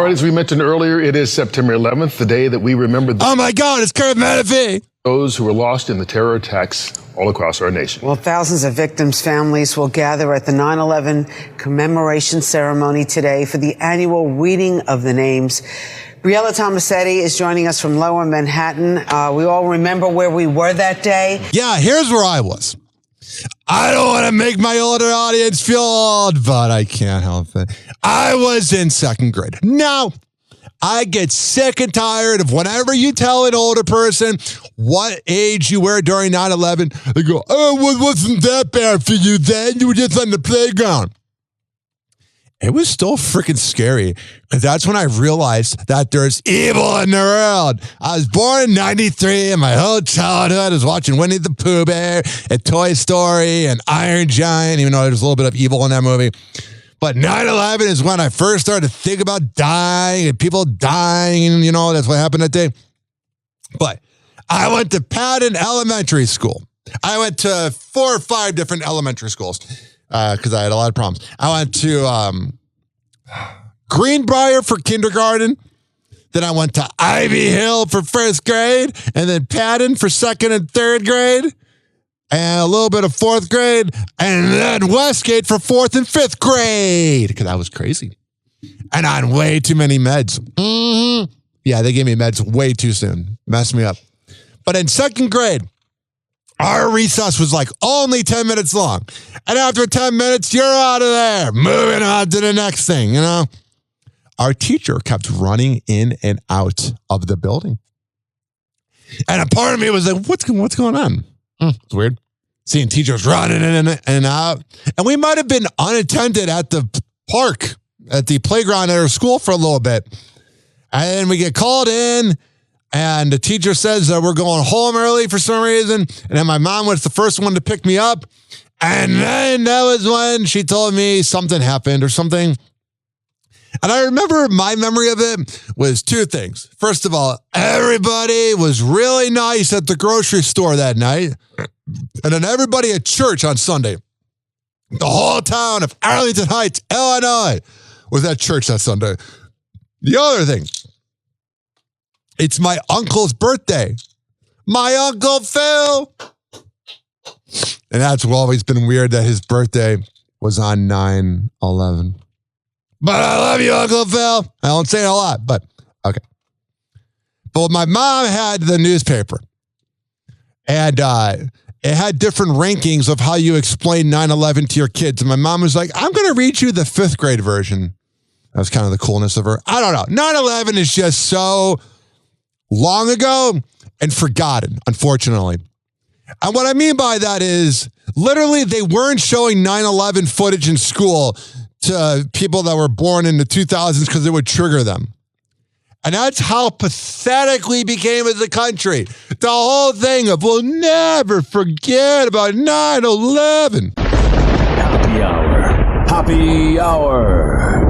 All right, as we mentioned earlier, it is September 11th, the day that we remember Oh my God, it's Kurt Menefee. Those who were lost in the terror attacks all across our nation. Well, thousands of victims' families will gather at the 9/11 commemoration ceremony today for the annual reading of the names. Briella Tomasetti is joining us from Lower Manhattan. We all remember where we were that day. Yeah, here's where I was. I don't want to make my older audience feel old, but I can't help it. I was in second grade. Now, I get sick and tired of whenever you tell an older person what age you were during 9/11, they go, oh, well, wasn't that bad for you then? You were just on the playground. It was still freaking scary. And that's when I realized that there's evil in the world. I was born in 93, and my whole childhood was watching Winnie the Pooh Bear and Toy Story and Iron Giant, even though there's a little bit of evil in that movie. But 9/11 is when I first started to think about dying and people dying, and that's what happened that day. But I went to Patton Elementary School. I went to 4 or 5 different elementary schools because I had a lot of problems. I went to Greenbrier for kindergarten. Then I went to Ivy Hill for first grade, and then Patton for second and third grade, and a little bit of fourth grade, and then Westgate for fourth and fifth grade, because I was crazy. And on way too many meds. Mm-hmm. Yeah, they gave me meds way too soon. Messed me up. But in second grade, our recess was like only 10 minutes long. And after 10 minutes, you're out of there. Moving on to the next thing, Our teacher kept running in and out of the building. And a part of me was like, what's going on? It's weird. Seeing teachers running in and out. And we might have been unattended at the park, at the playground at our school for a little bit. And then we get called in, and the teacher says that we're going home early for some reason. And then my mom was the first one to pick me up. And then that was when she told me something happened or something. And I remember my memory of it was 2 things. First of all, everybody was really nice at the grocery store that night. And then everybody at church on Sunday. The whole town of Arlington Heights, Illinois, was at church that Sunday. The other thing, it's my uncle's birthday. My Uncle Phil. And that's always been weird that his birthday was on 9/11. But I love you, Uncle Phil. I don't say it a lot, but okay. But my mom had the newspaper, and it had different rankings of how you explain 9/11 to your kids. And my mom was like, I'm going to read you the 5th grade version. That was kind of the coolness of her. I don't know. 9/11 is just so long ago and forgotten, unfortunately. And what I mean by that is literally they weren't showing 9/11 footage in school to people that were born in the 2000s because it would trigger them. And that's how pathetic we became as a country. The whole thing of we'll never forget about 9/11. Happy hour. Happy hour.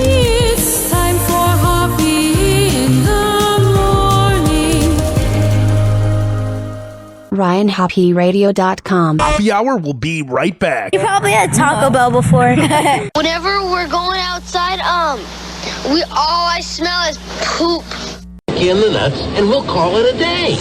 It's time for Hoppe in the morning. RyanHoppyRadio.com. Happy hour will be right back. You probably had Taco Bell before. Whenever we're going outside, all I smell is poop. In the nuts, and we'll call it a day.